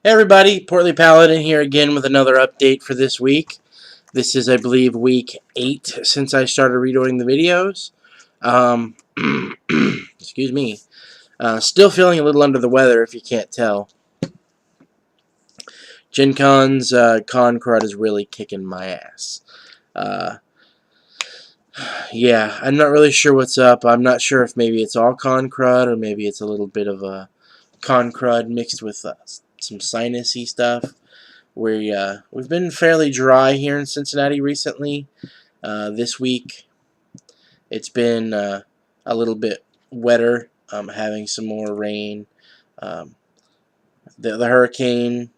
Hey everybody, Portly Paladin here again with another update for this week. This is, I believe, week 8 since I started redoing the videos. Um, excuse me. Still feeling a little under the weather if you can't tell. Gen Con's Con Crud is really kicking my ass. Uh, yeah, I'm not really sure what's up. I'm not sure if maybe it's all Con Crud or maybe it's a little bit of a Con Crud mixed with some sinusy stuff. We've been fairly dry here in Cincinnati recently. This week it's been a little bit wetter, having some more rain. Um, the hurricane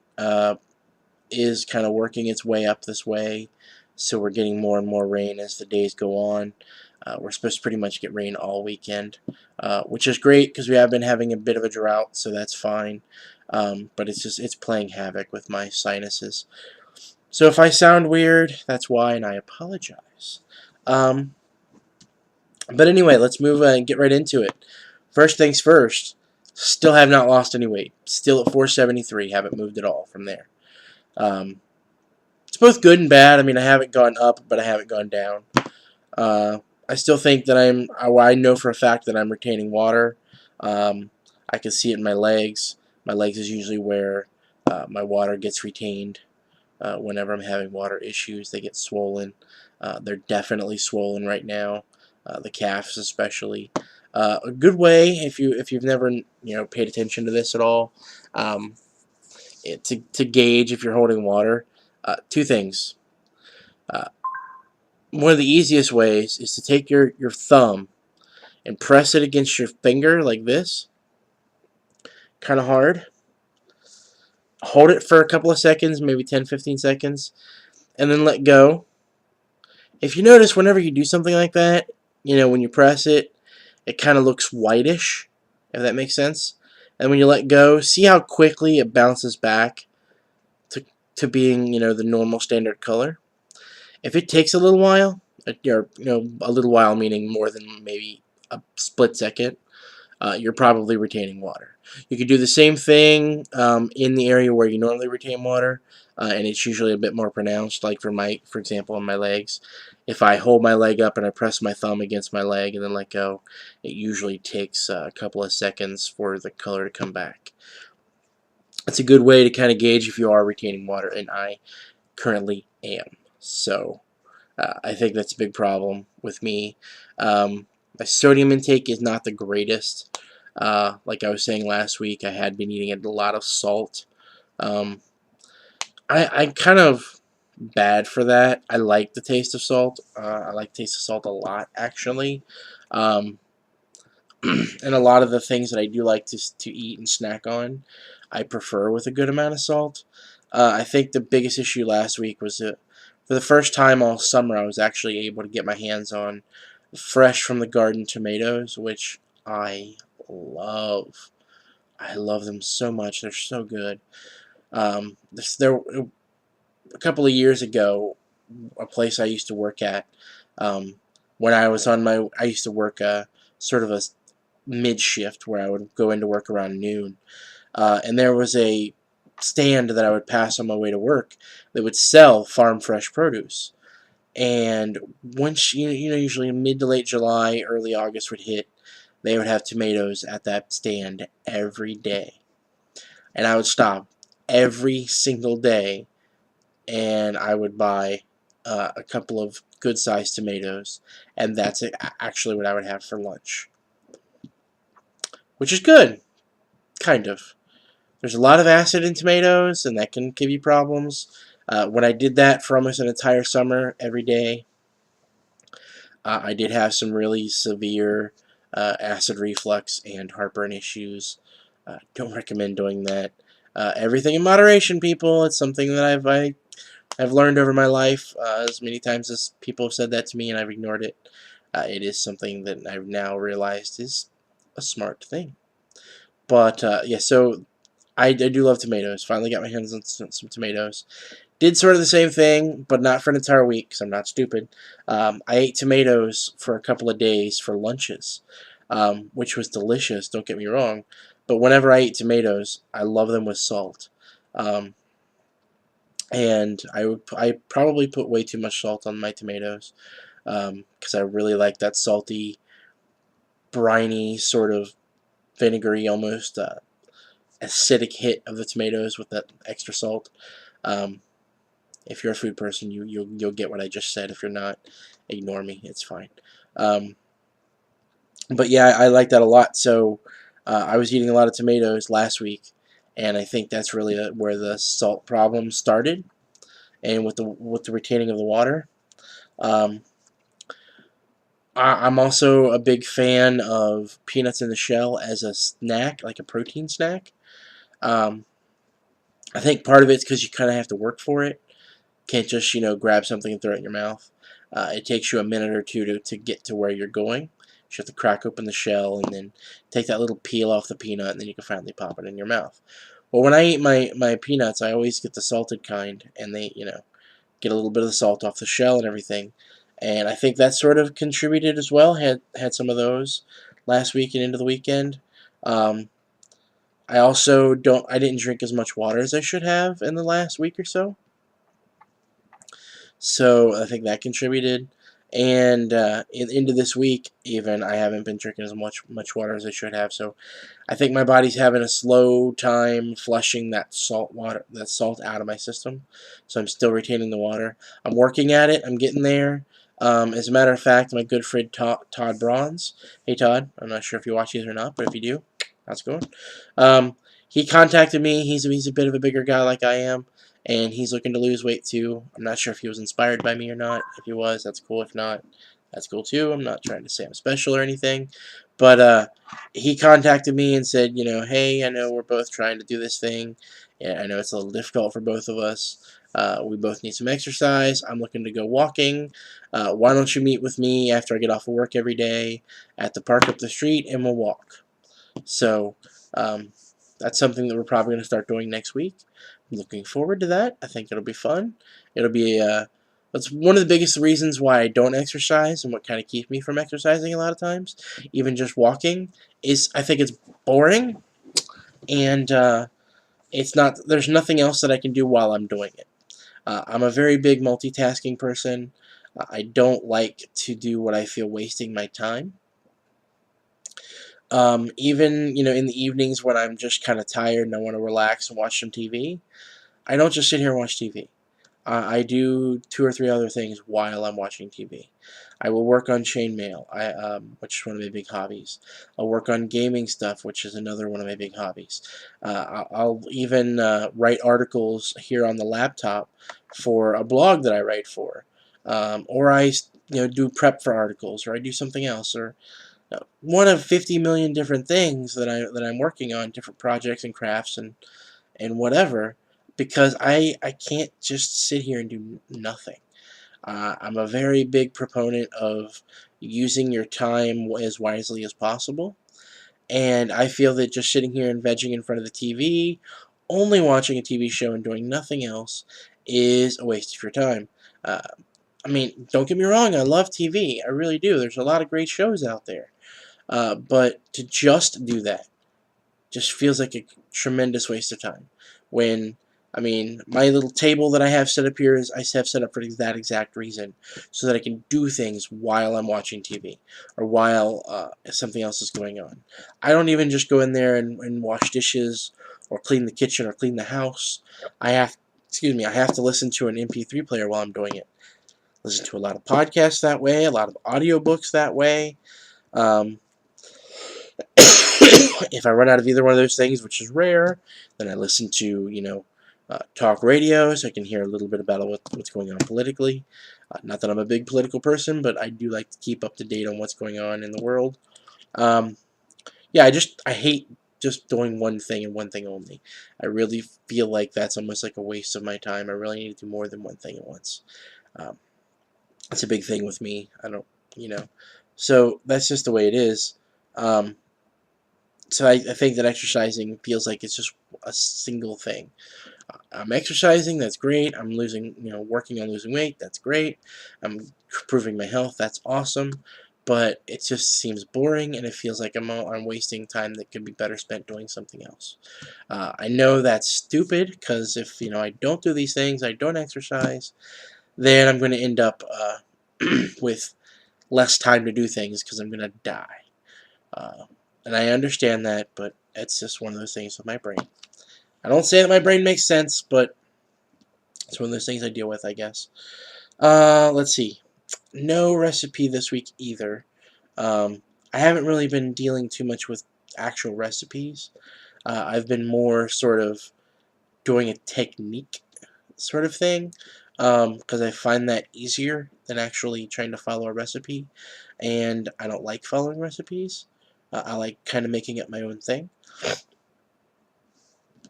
is kind of working its way up this way, so we're getting more and more rain as the days go on. We're supposed to pretty much get rain all weekend, which is great because we have been having a bit of a drought, so that's fine. But it's playing havoc with my sinuses. So if I sound weird, that's why, and I apologize. Um, but anyway, let's move and get right into it. First things first, still have not lost any weight. Still at 473, haven't moved at all from there. Um, it's both good and bad. I mean, I haven't gone up, but I haven't gone down. I still think that I know for a fact that I'm retaining water. I can see it in my legs. My legs is usually where my water gets retained. Whenever I'm having water issues, they get swollen. They're definitely swollen right now. The calves, especially. A good way, if you've never paid attention to this at all, to gauge if you're holding water. Two things. Uh, One of the easiest ways is to take your thumb and press it against your finger like this, kind of hard. Hold it for a couple of seconds, maybe 10-15 seconds, and then let go. If you notice, whenever you do something like that, when you press it, it kind of looks whitish, if that makes sense. And when you let go, see how quickly it bounces back to being, the normal standard color. If it takes a little while, a little while meaning more than maybe a split second, you're probably retaining water. You could do the same thing in the area where you normally retain water, and it's usually a bit more pronounced, like for example, on my legs. If I hold my leg up and I press my thumb against my leg and then let go, it usually takes a couple of seconds for the color to come back. It's a good way to kind of gauge if you are retaining water, and I currently am. So I think that's a big problem with me. My sodium intake is not the greatest. Like I was saying last week, I had been eating a lot of salt. Um, I'm kind of bad for that. I like the taste of salt. I like the taste of salt a lot, actually. Um, and a lot of the things that I do like to eat and snack on, I prefer with a good amount of salt. I think the biggest issue last week was that for the first time all summer, I was actually able to get my hands on fresh from the garden tomatoes, which I love. I love them so much. They're so good. There a couple of years ago, a place I used to work at, um, when I used to work sort of a mid shift where I would go into work around noon, and there was a stand that I would pass on my way to work that would sell farm fresh produce. And once usually mid to late July, early August would hit, they would have tomatoes at that stand every day, and I would stop every single day, and I would buy a couple of good-sized tomatoes, and that's actually what I would have for lunch, which is good, kind of. There's a lot of acid in tomatoes, and that can give you problems. When I did that for almost an entire summer, every day, I did have some really severe acid reflux and heartburn issues. Don't recommend doing that. Everything in moderation, people. It's something that I've learned over my life. As many times as people have said that to me and I've ignored it, it is something that I've now realized is a smart thing. But yeah, so I do love tomatoes. Finally got my hands on some tomatoes. Did sort of the same thing, but not for an entire week, because I'm not stupid. I ate tomatoes for a couple of days for lunches, which was delicious, don't get me wrong. But whenever I eat tomatoes, I love them with salt. Um, and I probably put way too much salt on my tomatoes because I really like that salty, briny, sort of vinegary, almost acidic hit of the tomatoes with that extra salt. Um, if you're a food person, you'll get what I just said. If you're not, ignore me. It's fine. Um, but yeah, I like that a lot. So I was eating a lot of tomatoes last week, and I think that's really where the salt problem started, and with the retaining of the water. Um, I'm also a big fan of peanuts in the shell as a snack, like a protein snack. Um, I think part of it's because you kind of have to work for it. Can't just, grab something and throw it in your mouth. It takes you a minute or two to get to where you're going. You have to crack open the shell and then take that little peel off the peanut, and then you can finally pop it in your mouth. Well, when I eat my peanuts, I always get the salted kind, and they, get a little bit of the salt off the shell and everything. And I think that sort of contributed as well. Had some of those last week and into the weekend. Um, I also I didn't drink as much water as I should have in the last week or so. So I think that contributed. And into this week, even I haven't been drinking as much water as I should have. So I think my body's having a slow time flushing that salt out of my system. So I'm still retaining the water. I'm working at it. I'm getting there. As a matter of fact, my good friend Todd Bronze. Hey Todd, I'm not sure if you watch these or not, but if you do, how's it going? He contacted me. He's a bit of a bigger guy like I am, and he's looking to lose weight too. I'm not sure if he was inspired by me or not. If he was, that's cool. If not, that's cool too. I'm not trying to say I'm special or anything, but he contacted me and said, hey, I know we're both trying to do this thing. Yeah, I know it's a little difficult for both of us. We both need some exercise. I'm looking to go walking. Why don't you meet with me after I get off of work every day at the park up the street, and we'll walk. So um, that's something that we're probably going to start doing next week. I'm looking forward to that. I think it'll be fun. It'll be that's one of the biggest reasons why I don't exercise and what kind of keeps me from exercising a lot of times, even just walking, is I think it's boring, and it's not. There's nothing else that I can do while I'm doing it. I'm a very big multitasking person. I don't like to do what I feel wasting my time. Even in the evenings when I'm just kind of tired and I want to relax and watch some TV, I don't just sit here and watch TV. I do two or three other things while I'm watching TV. I will work on chainmail, which is one of my big hobbies. I'll work on gaming stuff, which is another one of my big hobbies. I'll even write articles here on the laptop for a blog that I write for, or I do prep for articles, or I do something else, or one of 50 million different things that I'm working on, different projects and crafts and whatever, because I can't just sit here and do nothing. I'm a very big proponent of using your time as wisely as possible, and I feel that just sitting here and vegging in front of the TV, only watching a TV show and doing nothing else, is a waste of your time. Uh, I mean, don't get me wrong, I love TV, I really do. There's a lot of great shows out there. But to just do that just feels like a tremendous waste of time. When, I mean, my little table that I have set up here is I have set up for that exact reason, so that I can do things while I'm watching TV or while something else is going on. I don't even just go in there and wash dishes or clean the kitchen or clean the house. I have, I have to listen to an MP3 player while I'm doing it. Listen to a lot of podcasts that way, a lot of audiobooks that way. Um, if I run out of either one of those things, which is rare, then I listen to, talk radio, so I can hear a little bit about what's going on politically. Not that I'm a big political person, but I do like to keep up to date on what's going on in the world. Um, yeah, I hate just doing one thing and one thing only. I really feel like that's almost like a waste of my time. I really need to do more than one thing at once. Um, it's a big thing with me. I don't, you know. So that's just the way it is. Um, so I think that exercising feels like it's just a single thing. I'm exercising, that's great. I'm working on losing weight, that's great. I'm improving my health, that's awesome. but it just seems boring, and it feels like I'm wasting time that could be better spent doing something else. I know that's stupid, because if I don't do these things, I don't exercise, then I'm going to end up with less time to do things because I'm going to die. And I understand that, but it's just one of those things with my brain. I don't say that my brain makes sense, but it's one of those things I deal with, I guess. Let's see. No recipe this week either. I haven't really been dealing too much with actual recipes. I've been more sort of doing a technique sort of thing, because I find that easier than actually trying to follow a recipe, and I don't like following recipes. I like kind of making up my own thing.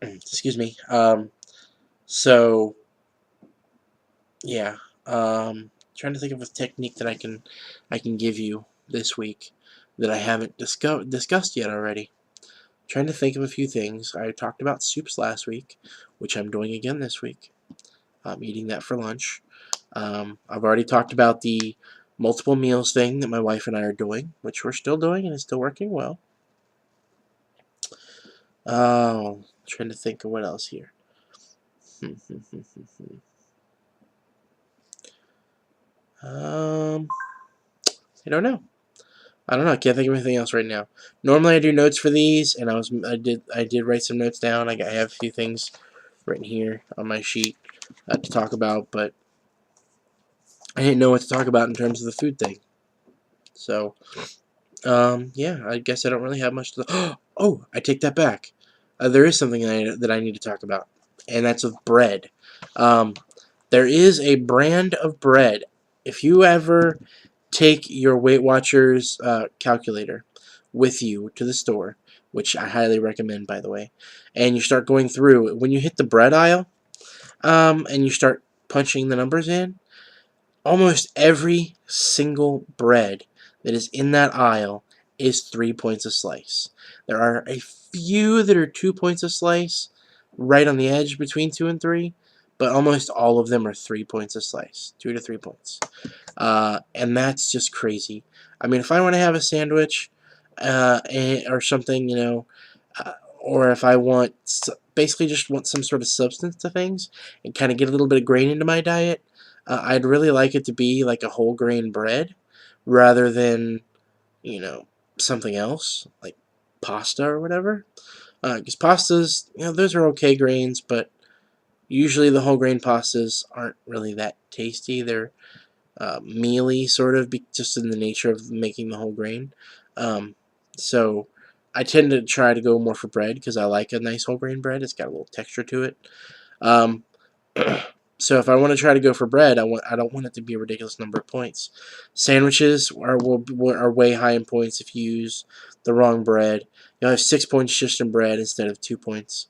Excuse me. So yeah, trying to think of a technique that I can give you this week that I haven't discussed yet already. Trying to think of a few things. I talked about soups last week, which I'm doing again this week. I'm eating that for lunch. I've already talked about the multiple meals thing that my wife and I are doing, which we're still doing and it's still working well. Trying to think of what else here. I don't know. I can't think of anything else right now. Normally I do notes for these, and I did write some notes down. I have a few things written here on my sheet to talk about, but I didn't know what to talk about in terms of the food thing. So, yeah, I guess I don't really have much to. Oh, I take that back. There is something that I need to talk about, and that's with bread. There is a brand of bread. If you ever take your Weight Watchers calculator with you to the store, which I highly recommend, by the way, and you start going through, when you hit the bread aisle, and you start punching the numbers in, almost every single bread that is in that aisle is 3 points a slice. There are a few that are 2 points a slice, right on the edge between 2 and 3, but almost all of them are 3 points a slice, 2 to 3 points. And that's just crazy. I mean, if I want to have a sandwich or something, or if I basically just want some sort of substance to things and kind of get a little bit of grain into my diet, I'd really like it to be like a whole grain bread rather than, something else like pasta or whatever. Because pastas, those are okay grains, but usually the whole grain pastas aren't really that tasty. They're mealy, sort of, just in the nature of making the whole grain. So I tend to try to go more for bread because I like a nice whole grain bread. It's got a little texture to it. Um, so if I want to try to go for bread, I don't want it to be a ridiculous number of points. Sandwiches are way high in points if you use the wrong bread. You'll have 6 points just in bread instead of 2 points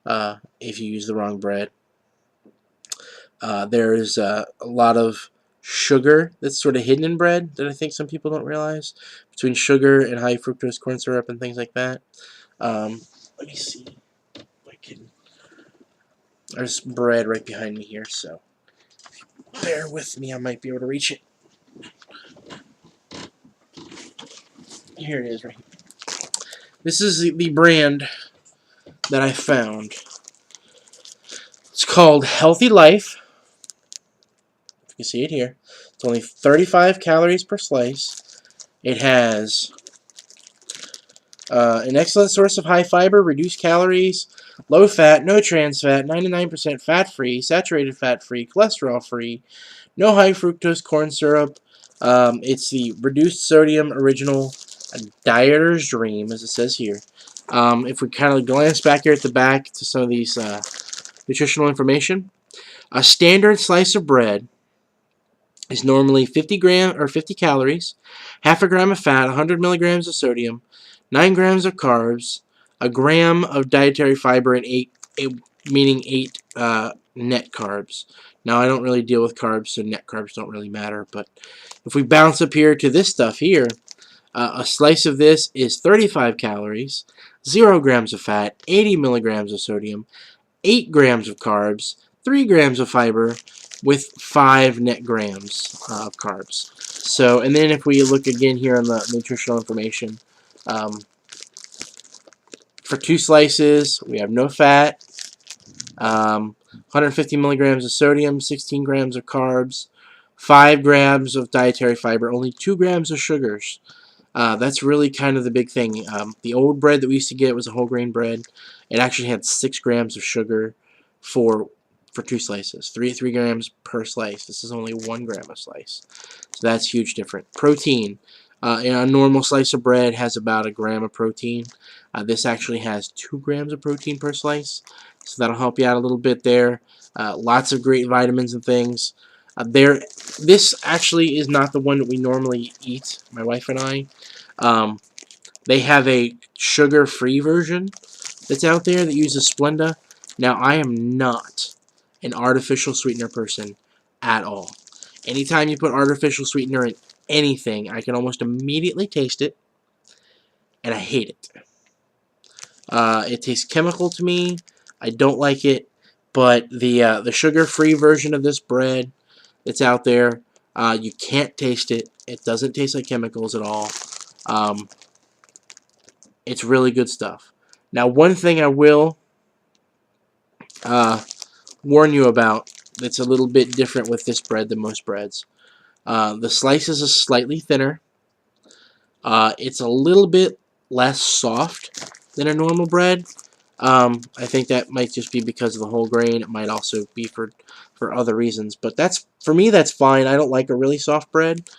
if you use the wrong bread. There's a lot of sugar that's sort of hidden in bread that I think some people don't realize, between sugar and high fructose corn syrup and things like that. Let me see if I can. There's bread right behind me here, so bear with me. I might be able to reach it. Here it is, right here. This is the brand that I found. It's called Healthy Life. You can see it here. It's only 35 calories per slice. It has an excellent source of high fiber, reduced calories, low fat, no trans fat, 99% fat-free, saturated fat-free, cholesterol-free, no high fructose corn syrup. It's the reduced sodium original dieter's dream, as it says here. If we kind of glance back here at the back to some of these nutritional information, a standard slice of bread is normally 50 calories, half a gram of fat, 100 milligrams of sodium, 9 grams of carbs, a gram of dietary fiber, and 8 net carbs. Now, I don't really deal with carbs, so net carbs don't really matter, but if we bounce up here to this stuff here, a slice of this is 35 calories, 0 grams of fat, 80 milligrams of sodium, 8 grams of carbs, 3 grams of fiber, with 5 net grams of carbs. So, and then if we look again here on the nutritional information, for 2 slices, we have no fat, 150 milligrams of sodium, 16 grams of carbs, 5 grams of dietary fiber, only 2 grams of sugars. That's really kind of the big thing. The old bread that we used to get was a whole grain bread. It actually had 6 grams of sugar for 2 slices. 3 grams per slice. This is only 1 gram a slice. So that's huge different. Protein. A normal slice of bread has about 1 gram of protein. This actually has 2 grams of protein per slice. So that'll help you out a little bit there. Lots of great vitamins and things. This actually is not the one that we normally eat, my wife and I. They have a sugar-free version that's out there that uses Splenda. Now, I am not an artificial sweetener person at all. Anytime you put artificial sweetener in anything, I can almost immediately taste it, and I hate it. It tastes chemical to me. I don't like it, but the sugar-free version of this bread that's out there, you can't taste it. It doesn't taste like chemicals at all. It's really good stuff. Now, one thing I will warn you about that's a little bit different with this bread than most breads. The slices are slightly thinner. It's a little bit less soft than a normal bread. I think that might just be because of the whole grain. It might also be for other reasons. But for me, that's fine. I don't like a really soft bread.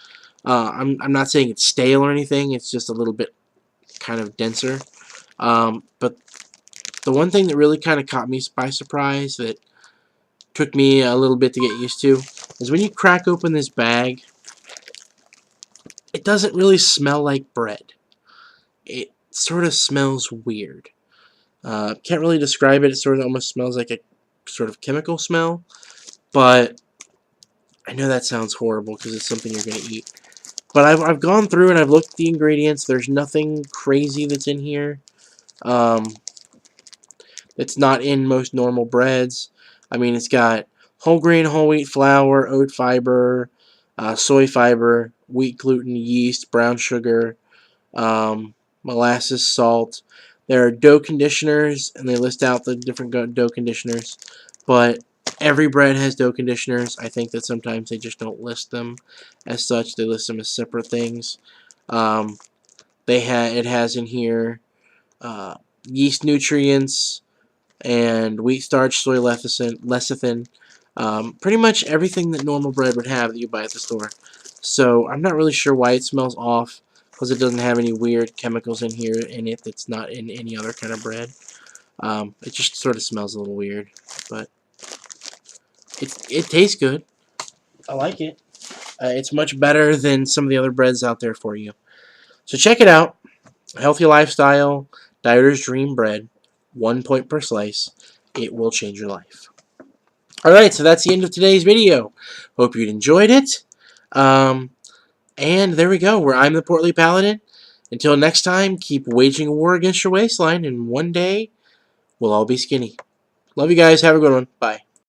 I'm not saying it's stale or anything. It's just a little bit kind of denser. But the one thing that really kind of caught me by surprise that took me a little bit to get used to is when you crack open this bag, it doesn't really smell like bread. It sort of smells weird. Can't really describe it. It sort of almost smells like a sort of chemical smell. But I know that sounds horrible because it's something you're going to eat. But I've gone through and I've looked at the ingredients. There's nothing crazy that's in here. It's not in most normal breads. I mean, it's got whole grain, whole wheat flour, oat fiber, soy fiber, wheat gluten, yeast, brown sugar, molasses, salt. There are dough conditioners, and they list out the different dough conditioners. But every bread has dough conditioners. I think that sometimes they just don't list them as such. They list them as separate things. It has in here yeast nutrients and wheat starch, soy lecithin, pretty much everything that normal bread would have that you buy at the store. So I'm not really sure why it smells off, because it doesn't have any weird chemicals in here in it that's not in any other kind of bread. It just sort of smells a little weird, but it tastes good. I like it. It's much better than some of the other breads out there for you. So check it out. Healthy Lifestyle Dieter's Dream Bread. 1 point per slice. It will change your life. Alright, so that's the end of today's video. Hope you enjoyed it. And there we go. I'm the Portly Paladin. Until next time, keep waging a war against your waistline, and one day, we'll all be skinny. Love you guys. Have a good one. Bye.